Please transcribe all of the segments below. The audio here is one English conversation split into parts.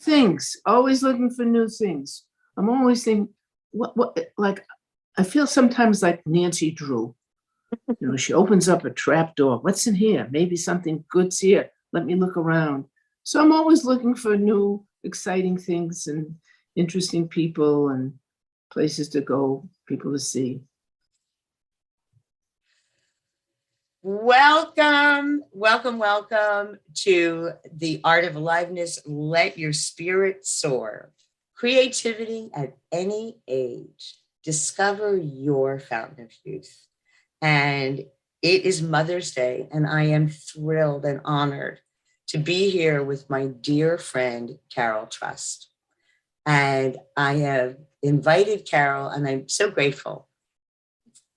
things, always looking for new things. I'm always thinking, like, I feel sometimes like Nancy Drew. She opens up a trap door. What's in here? Maybe something good's here. Let me look around. So I'm always looking for new, exciting things and interesting people and places to go, people to see. Welcome to the Art of Aliveness. Let your spirit soar. Creativity at any age. Discover your fountain of youth. And it is Mother's Day, and I am thrilled and honored to be here with my dear friend, Carol Trust. And I have invited Carol, and I'm so grateful,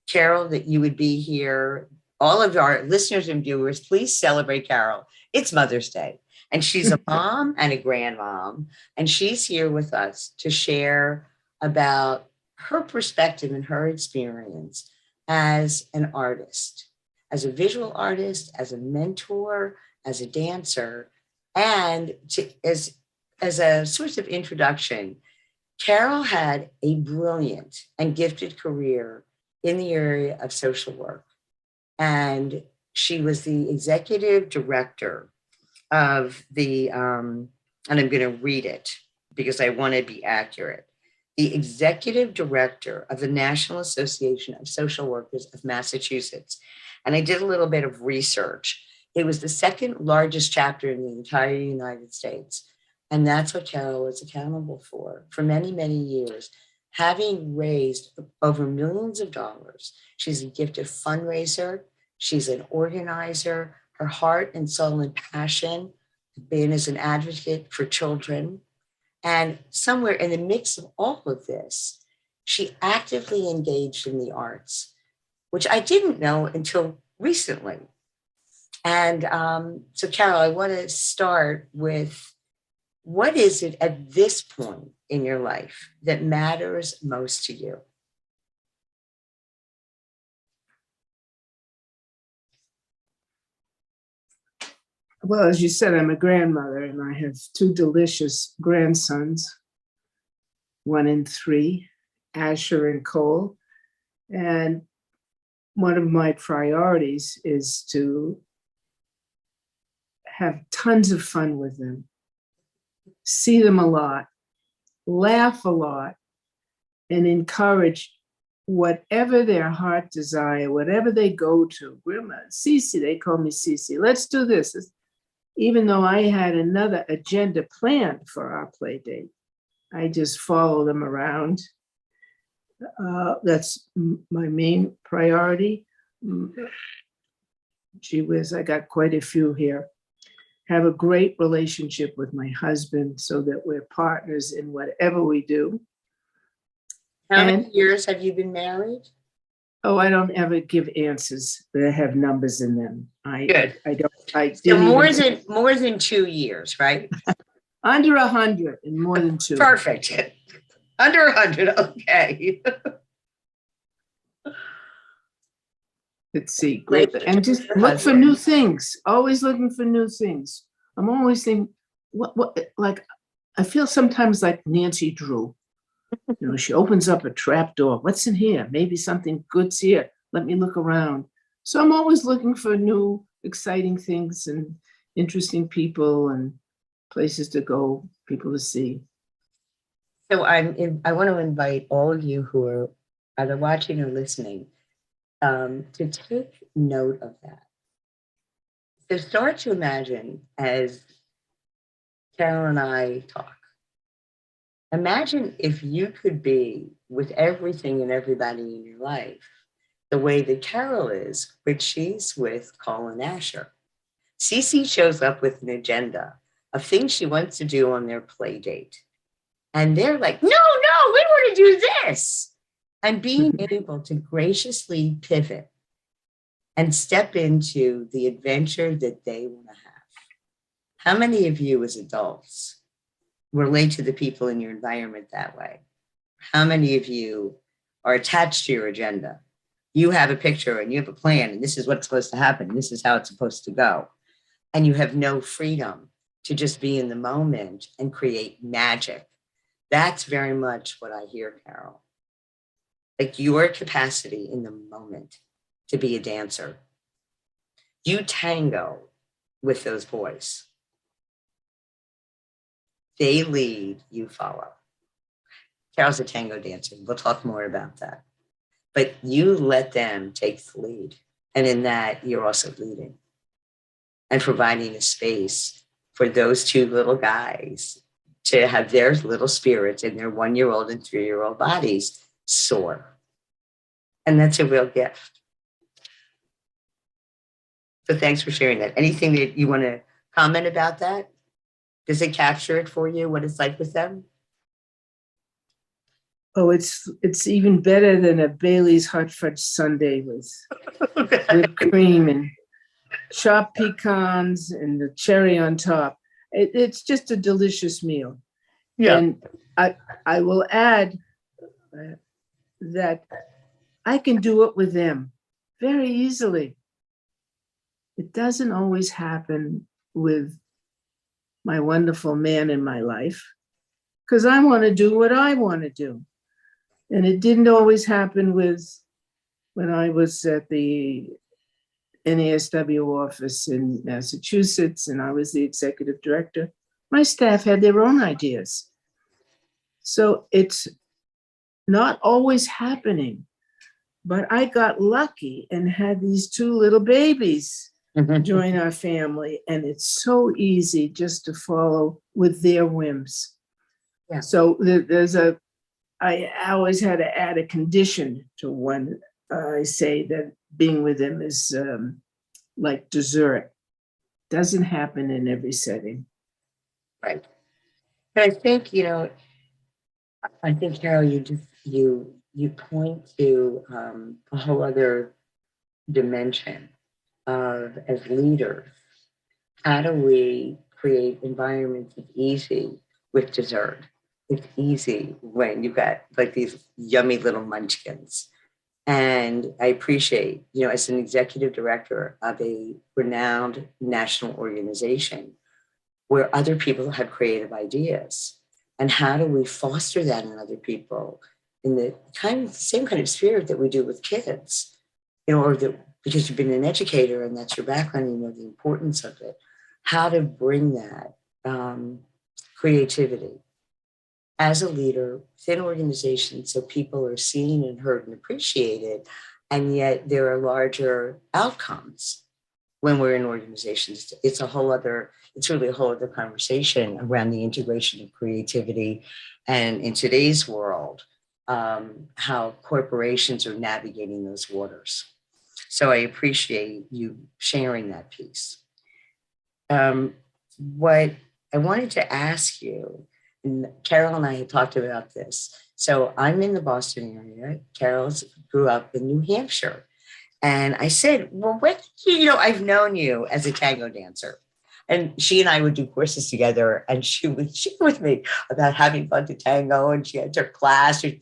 Carol, that you would be here. All of our listeners and viewers, please celebrate Carol. It's Mother's Day, and she's a mom and a grandmom, and she's here with us to share about her perspective and her experience as an artist, as a visual artist, as a mentor, as a dancer, and as a source of introduction. Carol had a brilliant and gifted career in the area of social work. And she was the executive director of the, and I'm going to read it because I want to be accurate, the executive director of the National Association of Social Workers of Massachusetts. And I did a little bit of research. It was the second largest chapter in the entire United States. And that's what Carol was accountable for many, many years, having raised over millions of dollars. She's a gifted fundraiser. She's an organizer. Her heart and soul and passion have been as an advocate for children. And somewhere in the mix of all of this, she actively engaged in the arts, which I didn't know until recently. And so, Carol, I want to start with, what is it at this point in your life that matters most to you? Well, as you said, I'm a grandmother, and I have two delicious grandsons, 1 and 3, Asher and Cole. And one of my priorities is to have tons of fun with them, see them a lot, laugh a lot, and encourage whatever their heart desire, whatever they go to. Grandma, Cece, they call me Cece. Let's do this. Even though I had another agenda planned for our play date, I just follow them around. That's my main priority. Gee whiz, I got quite a few here. Have a great relationship with my husband so that we're partners in whatever we do. How many years have you been married? Oh, I don't ever give answers that have numbers in them. Good. I don't. So more than 2 years, right? Under 100 and more than 2. Perfect. Under 100. Okay. Let's see. Great. And just look for new things. Always looking for new things. I'm always thinking, like, I feel sometimes like Nancy Drew. She opens up a trap door. What's in here? Maybe something good's here. Let me look around. So I'm always looking for new, exciting things and interesting people and places to go, people to see. So I want to invite all of you who are either watching or listening to take note of that. So start to imagine, as Carol and I talk, imagine if you could be with everything and everybody in your life the way that Carol is, which she's with Colin Asher. Cece shows up with an agenda of things she wants to do on their play date. And they're like, no, we want to do this. And being able to graciously pivot and step into the adventure that they want to have. How many of you as adults relate to the people in your environment that way? How many of you are attached to your agenda? You have a picture and you have a plan, and this is what's supposed to happen. This is how it's supposed to go. And you have no freedom to just be in the moment and create magic. That's very much what I hear, Carol. Like your capacity in the moment to be a dancer. You tango with those boys. They lead, you follow. Carol's a tango dancer. We'll talk more about that. But you let them take the lead. And in that, you're also leading and providing a space for those two little guys to have their little spirits in their 1-year-old and 3-year-old bodies soar. And that's a real gift. So thanks for sharing that. Anything that you want to comment about that? Does it capture it for you, what it's like with them? Oh, it's even better than a Bailey's hot fudge sundae with whipped cream and chopped pecans and the cherry on top. It's just a delicious meal. Yeah. And I will add that I can do it with them very easily. It doesn't always happen with my wonderful man in my life because I want to do what I want to do. And it didn't always happen when I was at the NASW office in Massachusetts and I was the executive director. My staff had their own ideas. So it's not always happening, but I got lucky and had these 2 little babies join our family. And it's so easy just to follow with their whims. Yeah. So I always had to add a condition to when I say that being with them is like dessert. Doesn't happen in every setting. Right. But I think, Carol, you point to a whole other dimension of as leaders. How do we create environments of easy with dessert? It's easy when you've got like these yummy little munchkins. And I appreciate, as an executive director of a renowned national organization where other people have creative ideas. And how do we foster that in other people in the same kind of spirit that we do with kids, because you've been an educator and that's your background, you know the importance of it. How to bring that creativity as a leader within organizations so people are seen and heard and appreciated, and yet there are larger outcomes when we're in organizations. It's really a whole other conversation around the integration of creativity and in today's world, how corporations are navigating those waters. So I appreciate you sharing that piece. What I wanted to ask you, and Carol and I had talked about this. So I'm in the Boston area. Carol grew up in New Hampshire. And I said, well, I've known you as a tango dancer. And she and I would do courses together. And she would share with me about having fun to tango. And she had her class. And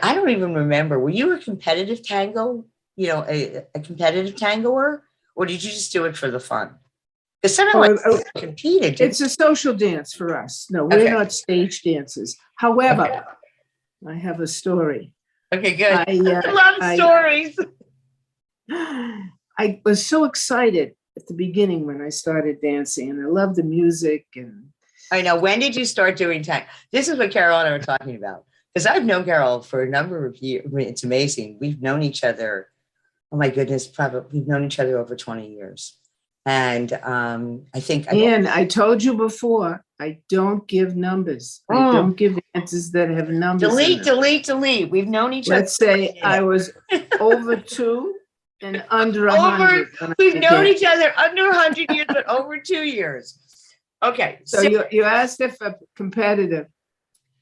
I don't even remember, were you a competitive tango, a competitive tangoer? Or did you just do it for the fun? Because sometimes competed. It's a social dance for us. No, we're not stage dancers. However, I have a story. Okay, good. I love stories. I was so excited at the beginning when I started dancing, and I loved the music. And I know. When did you start doing tango? This is what Carol and I were talking about. Because I've known Carol for a number of years. I mean, it's amazing. We've known each other. Oh my goodness, we've known each other over 20 years. And I think. And I told you before, I don't give numbers. I don't give answers that have numbers. Delete. We've known each other. Let's say I was over 2 and under 100. We've known each other under 100 years, but over 2 years. Okay. So you asked if I'm competitive.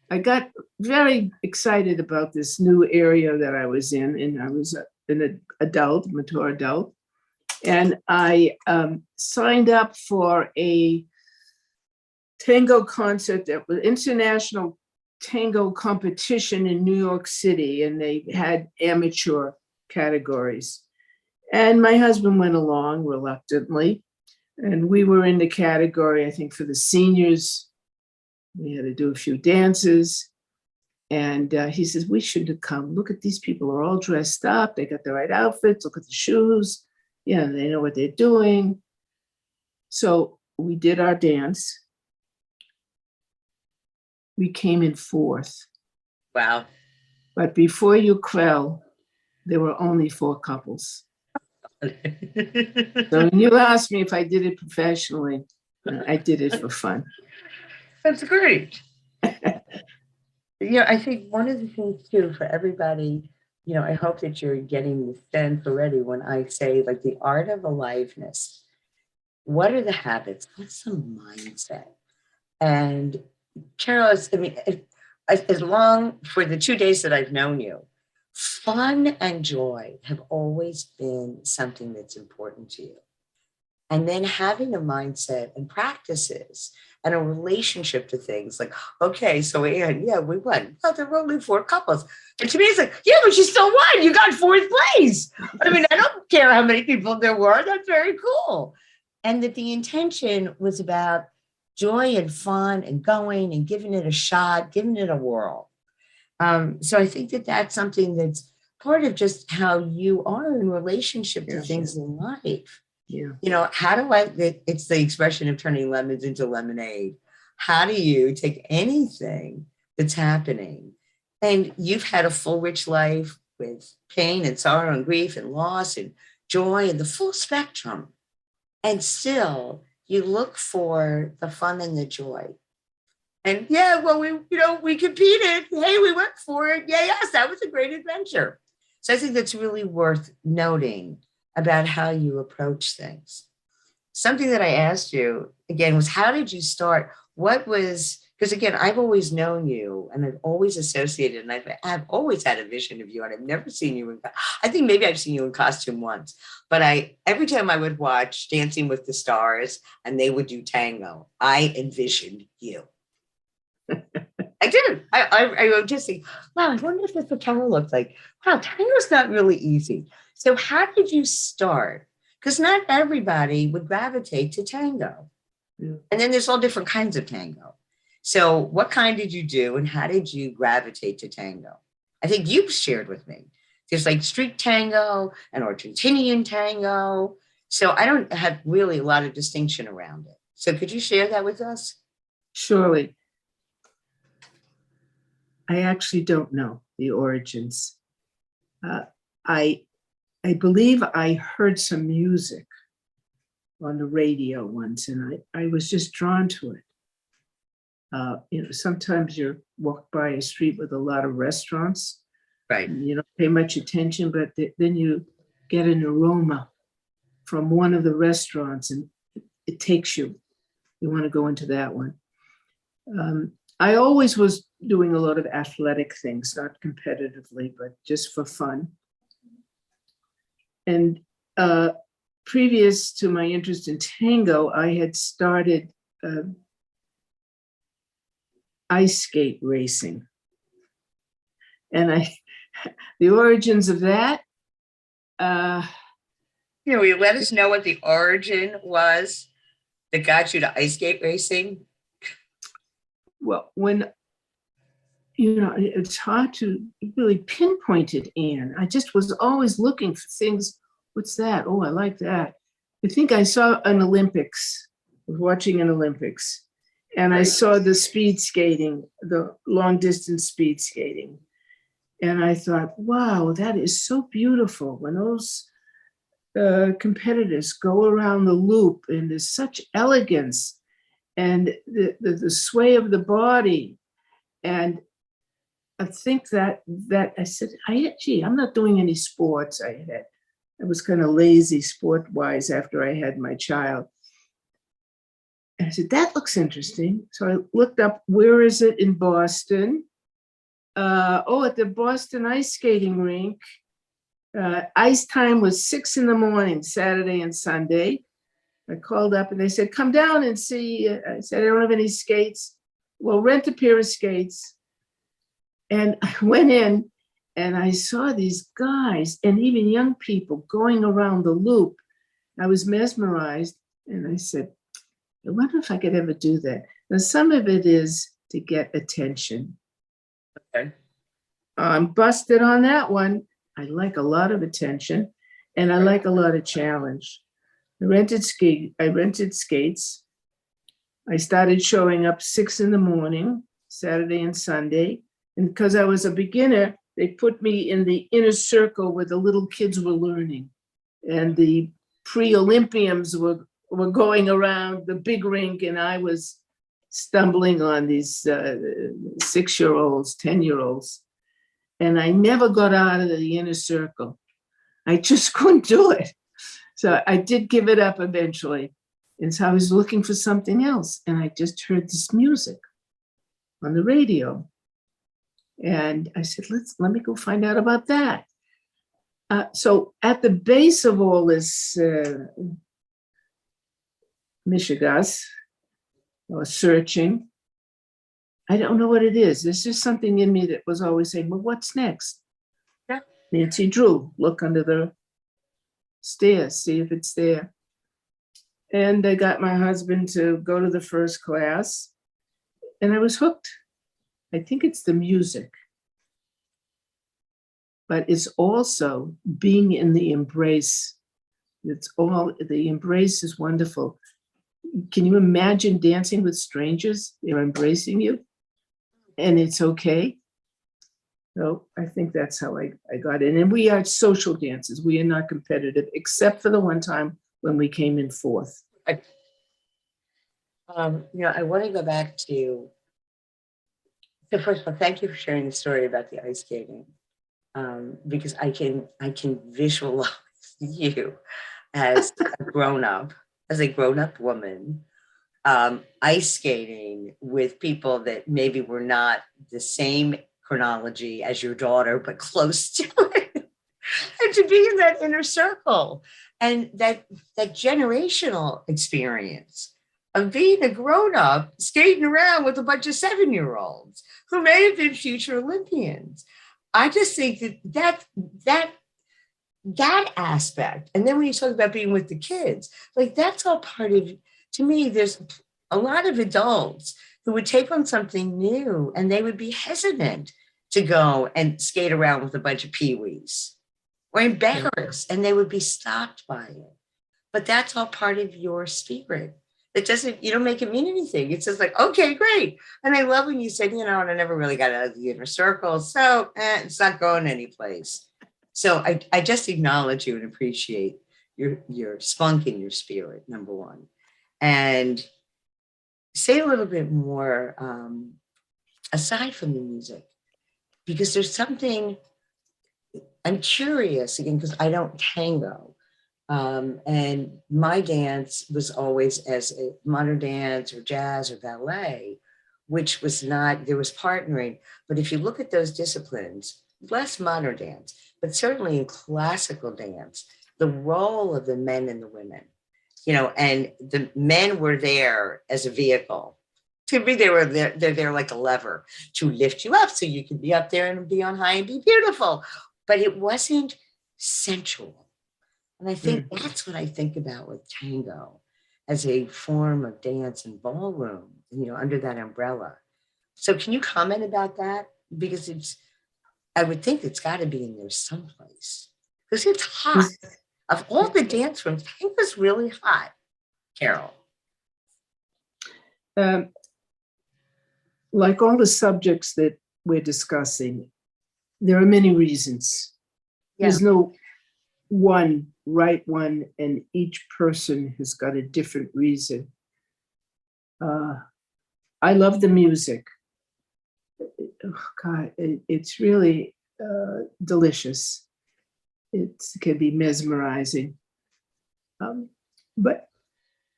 I got very excited about this new area that I was in, and I was an mature adult. And I signed up for a tango concert that was international tango competition in New York City, and they had amateur categories. And my husband went along reluctantly, And we were in the category, I think, for the seniors. We had to do a few dances. And he says, we should have come. Look at these people are all dressed up. They got the right outfits. Look at the shoes. Yeah, they know what they're doing. So we did our dance. We came in fourth. Wow. But before you quell, there were only 4 couples. So when you asked me if I did it professionally, I did it for fun. That's great. I think one of the things too for everybody, I hope that you're getting the sense already when I say like the art of aliveness. What are the habits? What's the mindset? And Carol, as long for the 2 days that I've known you, fun and joy have always been something that's important to you. And then having a mindset and practices and a relationship to things like, okay, so Anne, yeah, we won. Well, there were only 4 couples. And to me, it's like, yeah, but you still won. You got 4th place. I mean, I don't care how many people there were. That's very cool. And that the intention was about joy and fun and going and giving it a shot, giving it a whirl. So I think that that's something that's part of just how you are in relationship to things in life. Yeah. How do it's the expression of turning lemons into lemonade. How do you take anything that's happening and you've had a full, rich life with pain and sorrow and grief and loss and joy and the full spectrum. And still you look for the fun and the joy. And yeah, well, we competed. Hey, we went for it. Yeah, yes, that was a great adventure. So I think that's really worth noting about how you approach things. Something that I asked you again was, how did you start? Because again, I've always known you and I've always associated, and I've always had a vision of you, and I've never seen you I think maybe I've seen you in costume once, but every time I would watch Dancing with the Stars and they would do tango, I envisioned you. I did. I would just think, wow, I wonder if this what tango looks like. Wow, tango's not really easy. So how did you start? Because not everybody would gravitate to tango. Yeah. And then there's all different kinds of tango. So what kind did you do and how did you gravitate to tango? I think you've shared with me. There's like street tango and Argentinian tango. So I don't have really a lot of distinction around it. So could you share that with us? Surely. I actually don't know the origins. I believe I heard some music on the radio once, and I was just drawn to it. Sometimes you walk by a street with a lot of restaurants, right? And you don't pay much attention, but then you get an aroma from one of the restaurants, and it takes you. You want to go into that one. I always was doing a lot of athletic things, not competitively, but just for fun. And previous to my interest in tango, I had started ice skate racing. And the origins of that. Will you let us know what the origin was that got you to ice skate racing? Well, when, it's hard to really pinpoint it, Anne. I just was always looking for things. What's that? Oh, I like that. I think I saw an Olympics, watching an Olympics, and I saw the speed skating, the long distance speed skating. And I thought, wow, that is so beautiful. When those competitors go around the loop, and there's such elegance and the sway of the body. And I think that I said, I'm not doing any sports. I was kind of lazy sport-wise after I had my child. And I said, that looks interesting. So I looked up, where is it in Boston? At the Boston ice skating rink. Ice time was 6 a.m, Saturday and Sunday. I called up and they said, come down and see. I said, I don't have any skates. Well, rent a pair of skates. And I went in and I saw these guys and even young people going around the loop. I was mesmerized. And I said, I wonder if I could ever do that. Now, some of it is to get attention. Okay. I'm busted on that one. I like a lot of attention, and I like a lot of challenge. I rented skates. I started showing up 6 a.m, Saturday and Sunday. And because I was a beginner, they put me in the inner circle where the little kids were learning. And the pre-Olympians were going around the big rink, and I was stumbling on these 6-year-olds, 10-year-olds. And I never got out of the inner circle. I just couldn't do it. So I did give it up eventually. And so I was looking for something else. And I just heard this music on the radio. And I said, let me go find out about that. So at the base of all this mishigas, or searching, I don't know what it is. There's just something in me that was always saying, well, what's next? Yeah. Nancy Drew, look under the stairs, see if it's there. And I got my husband to go to the first class, and I was hooked. I think it's the music, but it's also being in the embrace. The embrace is wonderful. Can you imagine dancing with strangers? They're embracing you, and it's okay. So I think that's how I got in. And we are social dancers. We are not competitive, except for the one time when we came in fourth. I want to go back to, so first of all, thank you for sharing the story about the ice skating, because I can visualize you as a grown-up woman, ice skating with people that maybe were not the same chronology as your daughter, but close to it, and to be in that inner circle, and that generational experience of being a grown-up skating around with a bunch of 7-year-olds who may have been future Olympians. I just think that aspect, and then when you talk about being with the kids, like that's all part of, to me, there's a lot of adults who would take on something new and they would be hesitant to go and skate around with a bunch of peewees or embarrassed, and they would be stopped by it. But that's all part of your spirit. It doesn't, you don't make it mean anything. It's just like, okay, great. And I love when you said, and I never really got out of the inner circle, so it's not going anyplace. So I just acknowledge you and appreciate your spunk and your spirit, number one. And say a little bit more aside from the music, because there's something, I'm curious again, because I don't tango. And my dance was always as a modern dance or jazz or ballet, which was not, there was partnering. But if you look at those disciplines, less modern dance, but certainly in classical dance, the role of the men and the women, and the men were there as a vehicle. To me, they're there like a lever to lift you up so you can be up there and be on high and be beautiful. But it wasn't sensual. And I think that's what I think about with tango as a form of dance and ballroom, under that umbrella. So can you comment about that? Because I would think it's got to be in there someplace, because it's hot. Of all the dance rooms, tango's really hot, Carol. Like all the subjects that we're discussing, there are many reasons. Yeah. There's no one right one, and each person has got a different reason. I love the music. Oh God, it's really delicious. It can be mesmerizing. But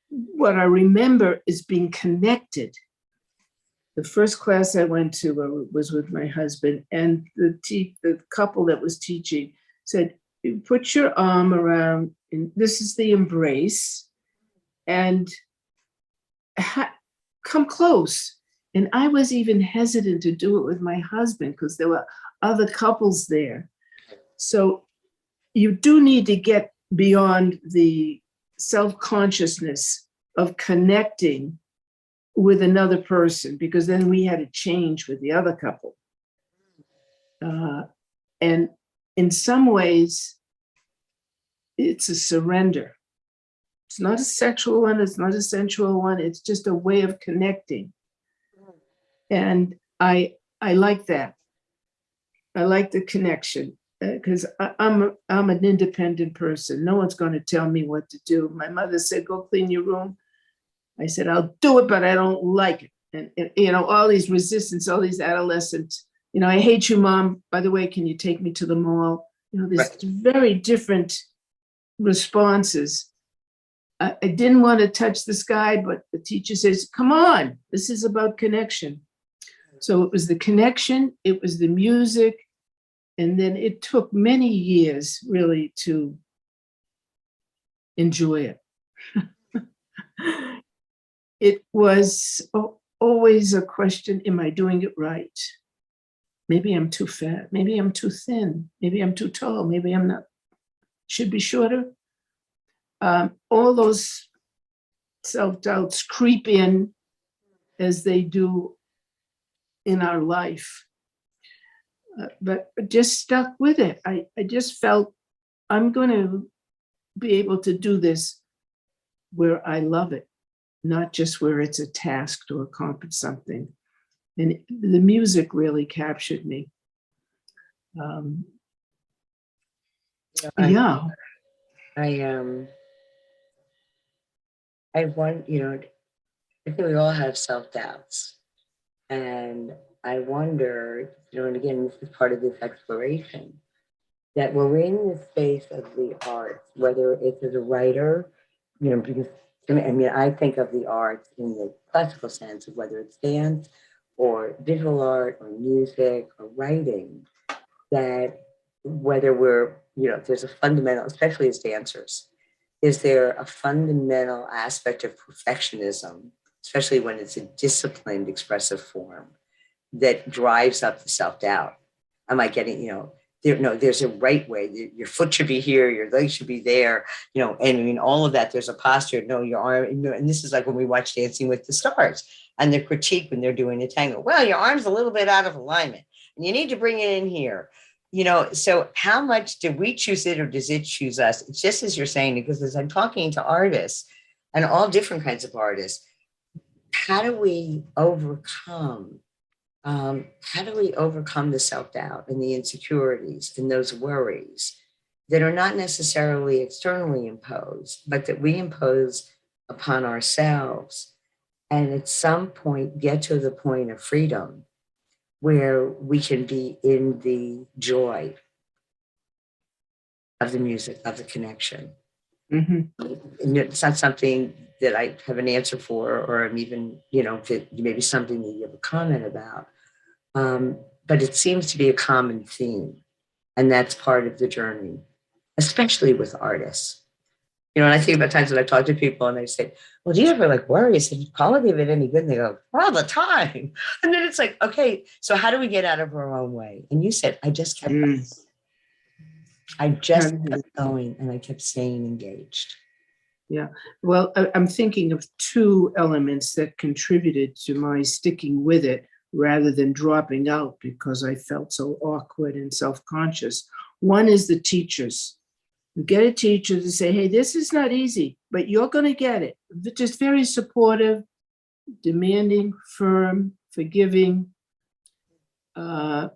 what I remember is being connected. The first class I went to was with my husband, and the couple that was teaching said, put your arm around, and this is the embrace, and come close. And I was even hesitant to do it with my husband because there were other couples there. So you do need to get beyond the self-consciousness of connecting with another person, because then we had to change with the other couple. And in some ways, it's a surrender. It's not a sexual one, it's not a sensual one, it's just a way of connecting. And I like that. I like the connection, because I'm an independent person. No one's going to tell me what to do. My mother said, go clean your room. I said, I'll do it, but I don't like it. And you know, all these resistance, all these adolescents, you know, I hate you, Mom. By the way, can you take me to the mall? You know, there's very different responses. I didn't want to touch the sky, but the teacher says, come on, this is about connection. So it was the connection, it was the music, and then it took many years really to enjoy it. It was always a question, am I doing it right? Maybe I'm too fat, maybe I'm too thin, maybe I'm too tall, maybe I'm not, should be shorter. All those self-doubts creep in as they do in our life. But just stuck with it. I just felt I'm going to be able to do this where I love it, not just where it's a task to accomplish something. And the music really captured me. Yeah. I want, you know, I think we all have self-doubts. And I wonder, you know, and again, this is part of this exploration, that we're in the space of the arts, whether it's as a writer, you know, because I mean, I think of the arts in the classical sense of whether it's dance or visual art or music or writing, that whether we're, you know, there's a fundamental, especially as dancers, is there a fundamental aspect of perfectionism, especially when it's a disciplined expressive form, that drives up the self-doubt? Am I getting, you know, there's a right way. Your foot should be here, your legs should be there, you know, and I mean, all of that, there's a posture, no, your arm, you know, and this is like when we watch Dancing with the Stars and the critique when they're doing a tango. Well, your arm's a little bit out of alignment and you need to bring it in here. You know, so how much do we choose it or does it choose us? It's just as you're saying, because as I'm talking to artists and all different kinds of artists, how do we overcome the self-doubt and the insecurities and those worries that are not necessarily externally imposed, but that we impose upon ourselves, and at some point get to the point of freedom where we can be in the joy of the music, of the connection. Mm-hmm. And it's not something that I have an answer for, or I'm even, you know, maybe something that you have a comment about. But it seems to be a common theme, and that's part of the journey, especially with artists. You know, and I think about times when I talk to people and they say, well, do you ever like worry? I said, quality of it any good? And they go, all the time. And then it's like, okay, so how do we get out of our own way? And you said, I just kept going. I just kept going and I kept staying engaged. Yeah. Well, I'm thinking of two elements that contributed to my sticking with it rather than dropping out because I felt so awkward and self-conscious. One is the teachers. You get a teacher to say, hey, this is not easy, but you're going to get it. Just very supportive, demanding, firm, forgiving. And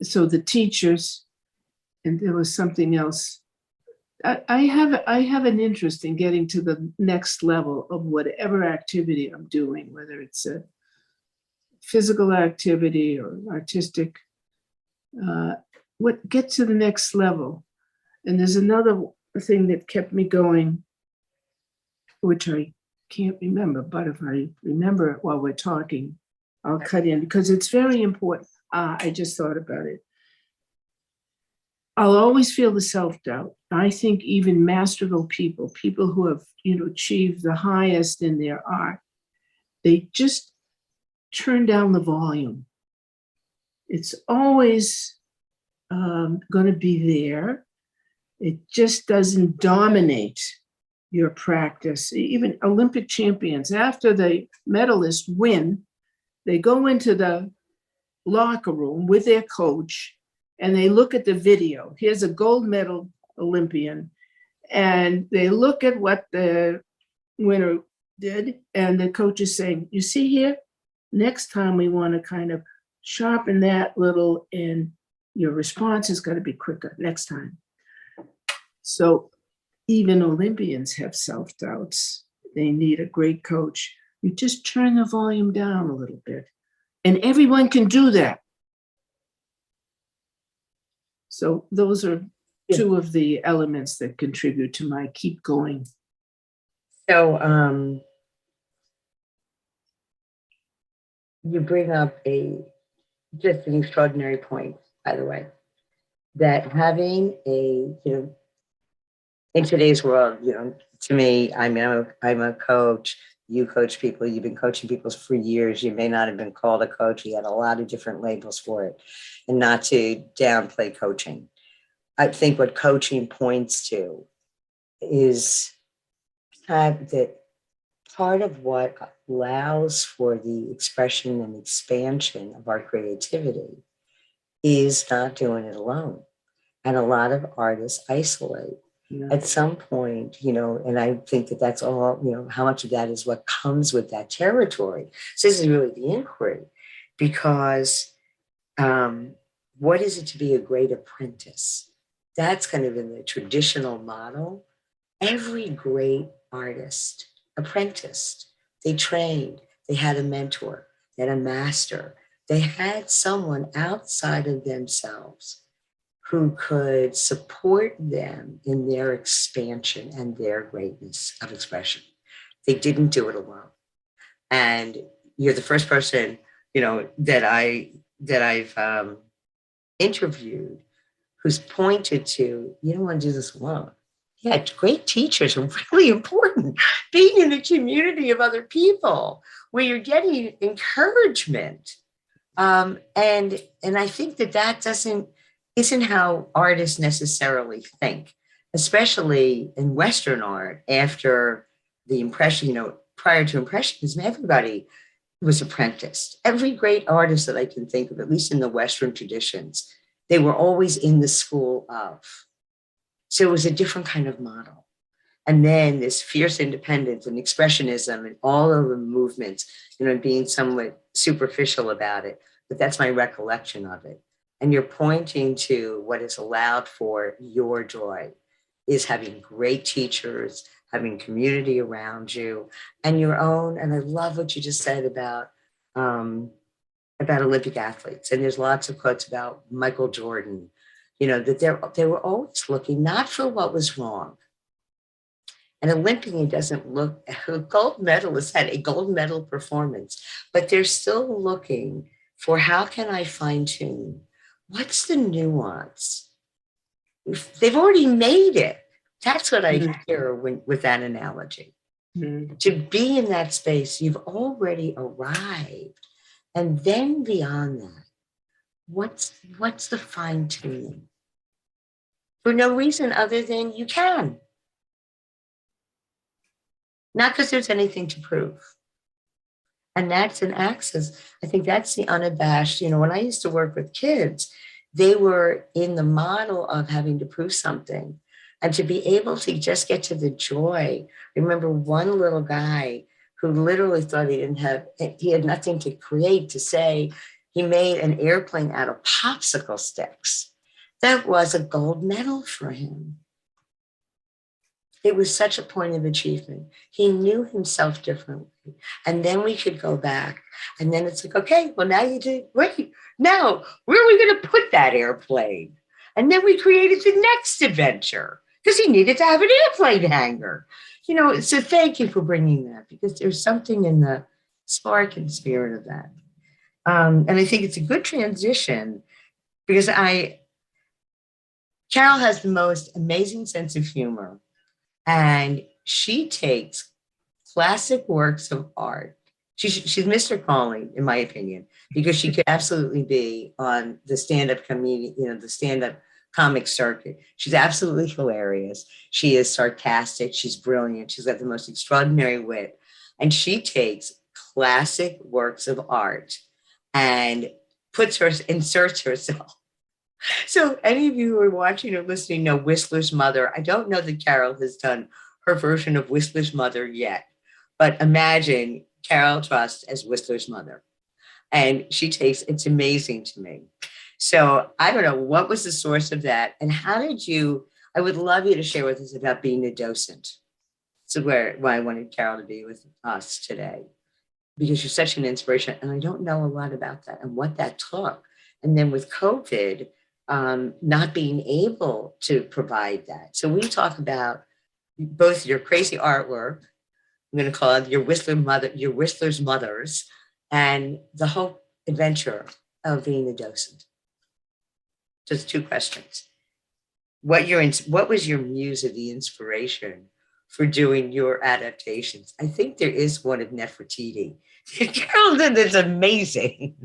so the teachers, and there was something else. I have an interest in getting to the next level of whatever activity I'm doing, whether it's a physical activity or artistic. Get to the next level. And there's another thing that kept me going, which I can't remember, but if I remember it while we're talking, I'll cut in because it's very important. I just thought about it. I'll always feel the self-doubt. I think even masterful people who have, you know, achieved the highest in their art, they just turn down the volume. It's always going to be there. It just doesn't dominate your practice. Even Olympic champions, after the medalists win, they go into the locker room with their coach and they look at the video. Here's a gold medal Olympian, and they look at what the winner did, and the coach is saying, you see here, next time we want to kind of sharpen that little, and your response is going to be quicker next time. So even Olympians have self-doubts. They need a great coach. You just turn the volume down a little bit, and everyone can do that. So those are two of the elements that contribute to my keep going. So you bring up just an extraordinary point, by the way, that having in today's world, to me, I'm a coach. You coach people. You've been coaching people for years. You may not have been called a coach. You had a lot of different labels for it, and not to downplay coaching. I think what coaching points to is that part of what allows for the expression and expansion of our creativity is not doing it alone. And a lot of artists isolate. Yeah. At some point, and I think that that's all, how much of that is what comes with that territory. So this is really the inquiry, because what is it to be a great apprentice? That's kind of in the traditional model. Every great artist apprenticed. They trained. They had a mentor. They had a master. They had someone outside of themselves who could support them in their expansion and their greatness of expression. They didn't do it alone. And you're the first person, that I've interviewed who's pointed to, you don't want to do this alone. Yeah, great teachers are really important. Being in the community of other people where you're getting encouragement. And I think that isn't how artists necessarily think, especially in Western art. After the Impression, prior to Impressionism, everybody was apprenticed. Every great artist that I can think of, at least in the Western traditions, they were always in the school of. So it was a different kind of model. And then this fierce independence and expressionism and all of the movements, being somewhat superficial about it, but that's my recollection of it. And you're pointing to what is allowed for your joy is having great teachers, having community around you, and your own. And I love what you just said about Olympic athletes. And there's lots of quotes about Michael Jordan, that they were always looking not for what was wrong. An Olympian doesn't look, a gold medalist had a gold medal performance, but they're still looking for how can I fine tune? What's the nuance? They've already made it. That's what I hear with that analogy. Mm-hmm. To be in that space, you've already arrived. And then beyond that, what's the fine tuning? For no reason other than you can. Not because there's anything to prove. And that's an access. I think that's the unabashed, when I used to work with kids, they were in the model of having to prove something. And to be able to just get to the joy. I remember one little guy who literally thought he had nothing to create, to say he made an airplane out of popsicle sticks. That was a gold medal for him. It was such a point of achievement. He knew himself differently. And then we could go back. And then it's like, okay, well, now you did, wait, now where are we going to put that airplane? And then we created the next adventure because he needed to have an airplane hangar. So thank you for bringing that, because there's something in the spark and spirit of that. And I think it's a good transition because Carol has the most amazing sense of humor. And she takes classic works of art. She's Mr. Calling, in my opinion, because she could absolutely be on the stand-up comedian, the stand-up comic circuit. She's absolutely hilarious. She is sarcastic. She's brilliant. She's got the most extraordinary wit. And she takes classic works of art and inserts herself. So any of you who are watching or listening know Whistler's Mother. I don't know that Carol has done her version of Whistler's Mother yet, but imagine Carol Trust as Whistler's mother. And it's amazing to me. So I don't know, what was the source of that? And how did I would love you to share with us about being a docent. So why I wanted Carol to be with us today, because you're such an inspiration. And I don't know a lot about that and what that took. And then with COVID, not being able to provide that. So we talk about both your crazy artwork, I'm going to call it your Whistler's Mothers, and the whole adventure of being a docent. Just two questions. What was your muse of the inspiration for doing your adaptations? I think there is one of Nefertiti. Carol did this amazing.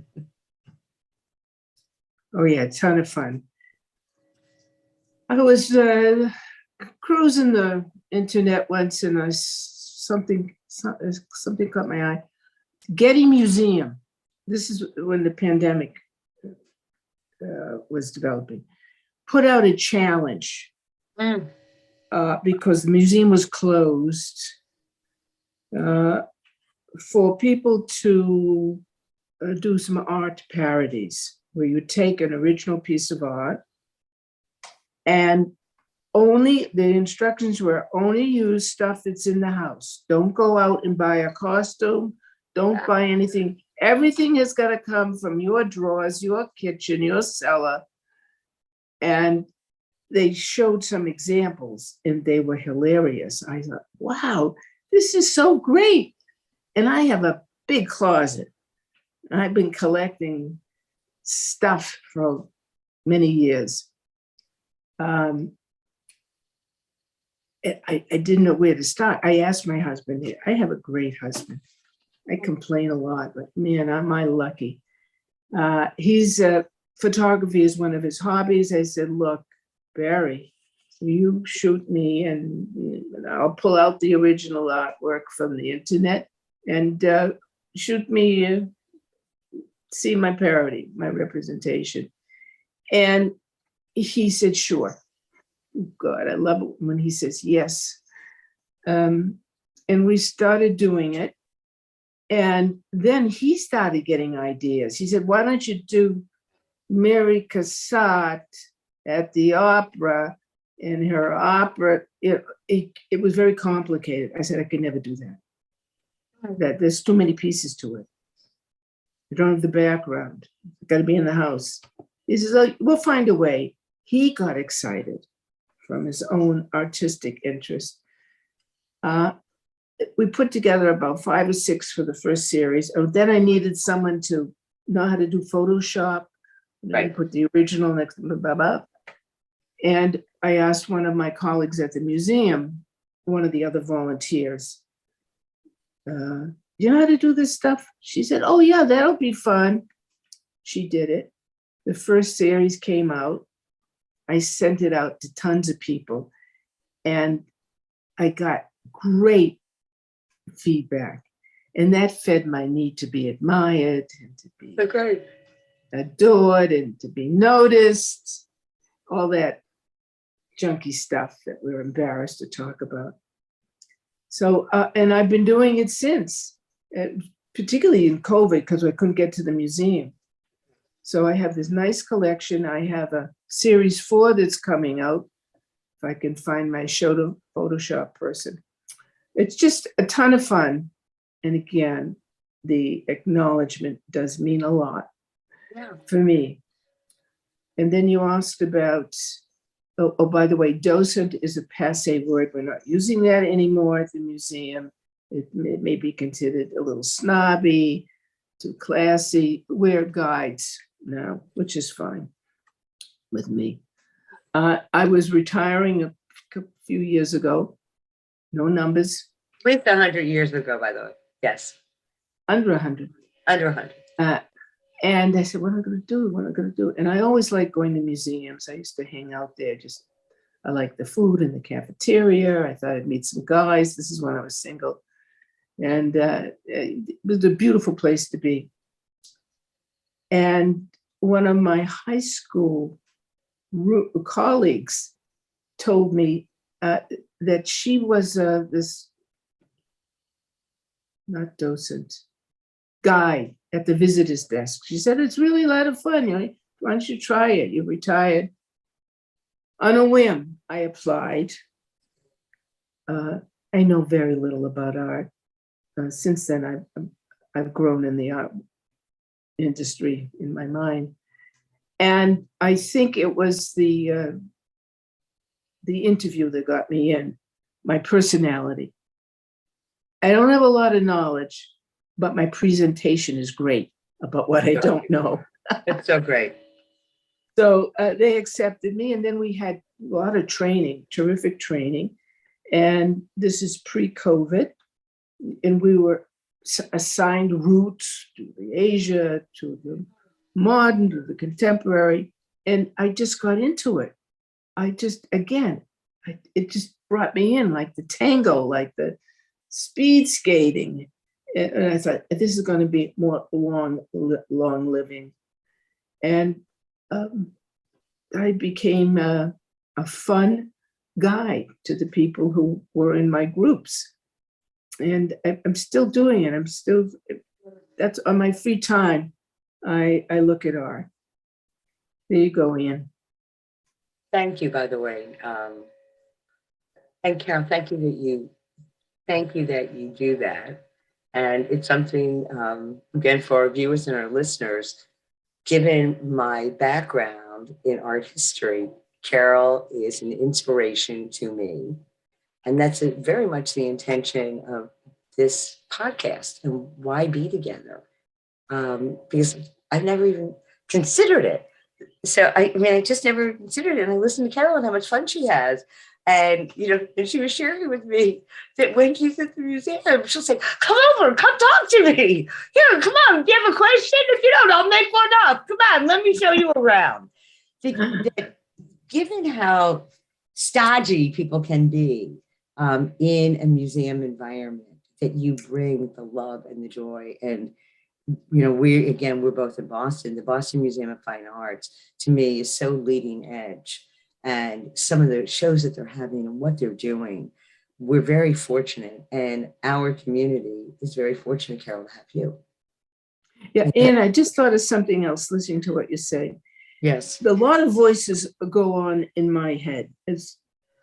Oh yeah, a ton of fun. I was cruising the internet once, and something caught my eye. Getty Museum. This is when the pandemic was developing. Put out a challenge because the museum was closed for people to do some art parodies, where you take an original piece of art and the instructions were only use stuff that's in the house. Don't go out and buy a costume. Don't buy anything. Everything has got to come from your drawers, your kitchen, your cellar. And they showed some examples and they were hilarious. I thought, wow, this is so great. And I have a big closet. I've been collecting stuff for many years. I didn't know where to start. I asked my husband. I have a great husband. I complain a lot, but man, am I lucky. Photography is one of his hobbies. I said, look, Barry, you shoot me and I'll pull out the original artwork from the internet and shoot me, see my parody, my representation. And he said, sure. God, I love it when he says yes. And we started doing it. And then he started getting ideas. He said, why don't you do Mary Cassatt at the opera? In her opera, it was very complicated. I said, I could never do that. That there's too many pieces to it. You don't have the background. It's got to be in the house. He says, oh, we'll find a way. He got excited from his own artistic interest. We put together about 5 or 6 for the first series. And then I needed someone to know how to do Photoshop. Right. I put the original next to blah, blah. And I asked one of my colleagues at the museum, one of the other volunteers, you know how to do this stuff? She said, oh yeah, that'll be fun. She did it. The first series came out. I sent it out to tons of people and I got great feedback. And that fed my need to be admired and to be adored and to be noticed, all that junky stuff that we're embarrassed to talk about. So, and I've been doing it since, particularly in COVID, because I couldn't get to the museum. So I have this nice collection. I have a series 4 that's coming out, if I can find my Photoshop person. It's just a ton of fun. And again, the acknowledgement does mean a lot for me. And then you asked about, oh, by the way, docent is a passé word. We're not using that anymore at the museum. It may be considered a little snobby, too classy. We're guides now, which is fine with me. I was retiring a few years ago. No numbers. At least 100 years ago, by the way. Yes. Under 100. Under 100. And I said, what am I going to do? What am I going to do? And I always liked going to museums. I used to hang out there. I liked the food in the cafeteria. I thought I'd meet some guys. This is when I was single. And it was a beautiful place to be. And one of my high school colleagues told me that she was this, not docent, guy at the visitor's desk. She said, it's really a lot of fun. Why don't you try it? You're retired. On a whim, I applied. I know very little about art. Since then, I've grown in the art industry in my mind. And I think it was the interview that got me in, my personality. I don't have a lot of knowledge, but my presentation is great about what I don't know. It's so great. So they accepted me, and then we had a lot of training, terrific training. And this is pre-COVID, and we were assigned routes to the Asia, to the modern, to the contemporary, and I just got into it. It just brought me in, like the tango, like the speed skating. And I thought, this is going to be more long living. And I became a fun guide to the people who were in my groups. And I'm still doing it. That's on my free time. I look at art. There you go, Ian. Thank you, by the way. And Carol, thank you that you do that. And it's something, again, for our viewers and our listeners, given my background in art history, Carol is an inspiration to me. And that's very much the intention of this podcast and why be together. Because I've never even considered it. So I just never considered it. And I listened to Carol and how much fun she has. And, and she was sharing with me that when she's at the museum, she'll say, come over, come talk to me. Here, come on, do you have a question? If you don't, I'll make one up. Come on, let me show you around. Given how stodgy people can be in a museum environment, that you bring the love and the joy. And, we're both in Boston. The Boston Museum of Fine Arts, to me, is so leading edge. And some of the shows that they're having and what they're doing, we're very fortunate. And our community is very fortunate, Carol, to have you. Yeah, and I just thought of something else listening to what you say. Yes. A lot of voices go on in my head as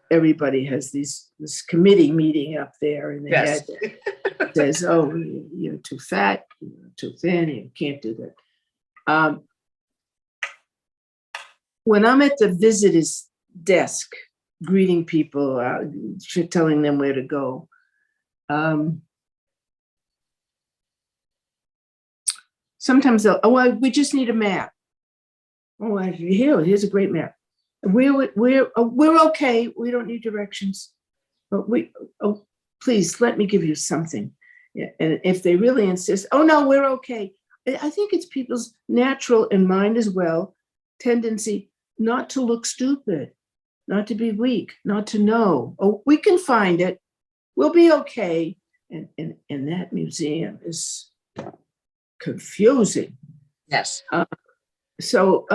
everybody has this committee meeting up there in the head that says, oh, you're too fat, you're too thin, you can't do that. When I'm at the visitor's desk, greeting people, telling them where to go, sometimes they'll, we just need a map. Oh, here's a great map. We're okay. We don't need directions. But please let me give you something. Yeah, and if they really insist, oh no, we're okay. I think it's people's natural, and mine as well, tendency not to look stupid, not to be weak, not to know. Oh, we can find it. We'll be okay. And that museum is confusing. Yes. So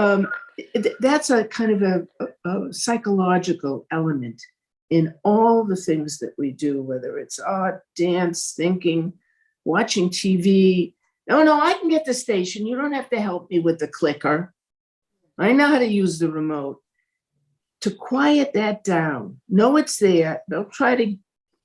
that's a kind of a psychological element in all the things that we do, whether it's art, dance, thinking, watching TV. No, I can get the station. You don't have to help me with the clicker. I know how to use the remote. To quiet that down, know it's there.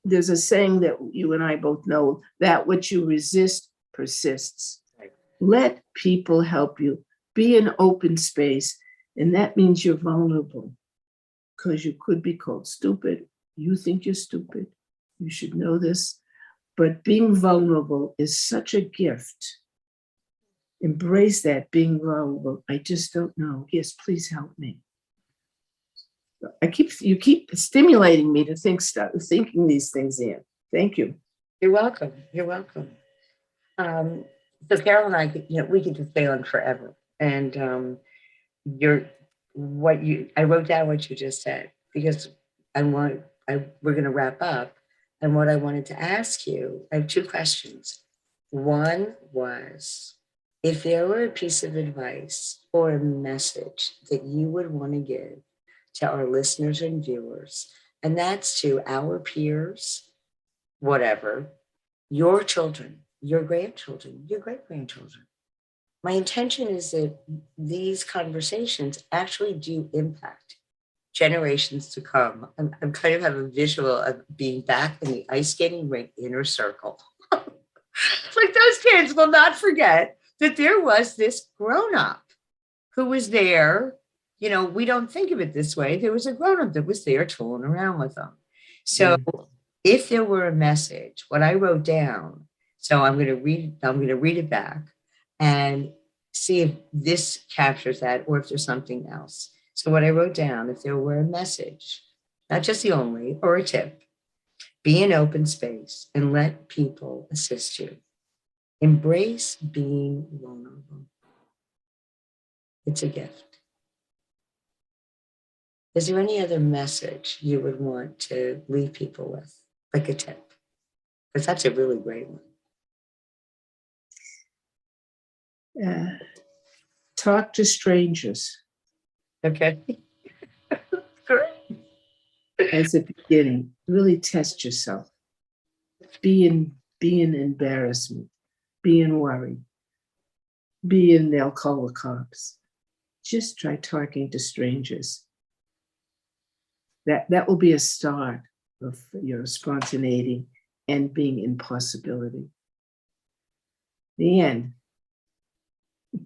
There's a saying that you and I both know, that which you resist persists. Right. Let people help you. Be an open space, and that means you're vulnerable, because you could be called stupid. You think you're stupid. You should know this. But being vulnerable is such a gift. Embrace that, being vulnerable. I just don't know. Yes, please help me. You keep stimulating me to thinking these things in. Thank you. You're welcome. You're welcome. So Carol and I could, we could just stay on forever. And I wrote down what you just said because we're going to wrap up. And what I wanted to ask you, I have two questions. One was, if there were a piece of advice or a message that you would want to give to our listeners and viewers, and that's to our peers, whatever, your children, your grandchildren, your great grandchildren. My intention is that these conversations actually do impact generations to come. I'm kind of have a visual of being back in the ice skating rink inner circle. Like those kids will not forget that there was this grown up who was there. We don't think of it this way. There was a grown up that was there tooling around with them. So if there were a message, what I wrote down, so I'm going to read it back and see if this captures that or if there's something else. So what I wrote down, if there were a message, not just the only or a tip, be an open space and let people assist you. Embrace being vulnerable. It's a gift. Is there any other message you would want to leave people with, like a tip? Because that's a really great one. Talk to strangers. Okay. Great. As a beginning, really test yourself. Be in embarrassment. Be in worry. Be in they'll call the cops. Just try talking to strangers. That will be a start of your spontaneity and being in possibility. The end.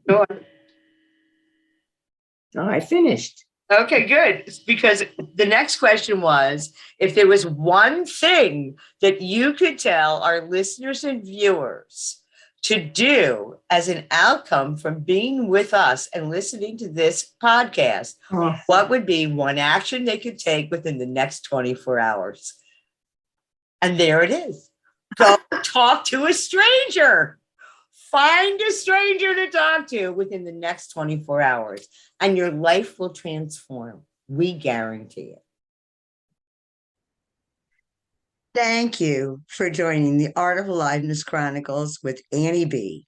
Sure. Oh, I finished. Okay, good. Because the next question was, if there was one thing that you could tell our listeners and viewers to do as an outcome from being with us and listening to this podcast, what would be one action they could take within the next 24 hours? And there it is. Go talk to a stranger. Find a stranger to talk to within the next 24 hours, and your life will transform. We guarantee it. Thank you for joining the Art of Aliveness Chronicles with Annie B.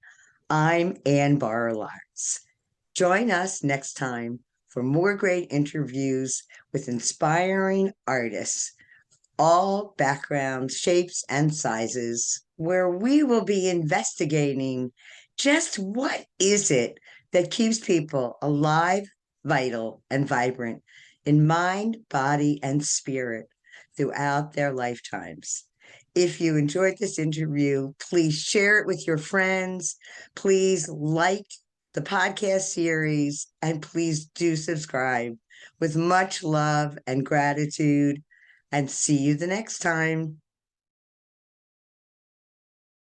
I'm Ann Borow-Lawrence. Join us next time for more great interviews with inspiring artists, all backgrounds, shapes, and sizes, where we will be investigating just what is it that keeps people alive, vital, and vibrant in mind, body, and spirit throughout their lifetimes. If you enjoyed this interview, please share it with your friends. Please like the podcast series, and please do subscribe. With much love and gratitude, and see you the next time.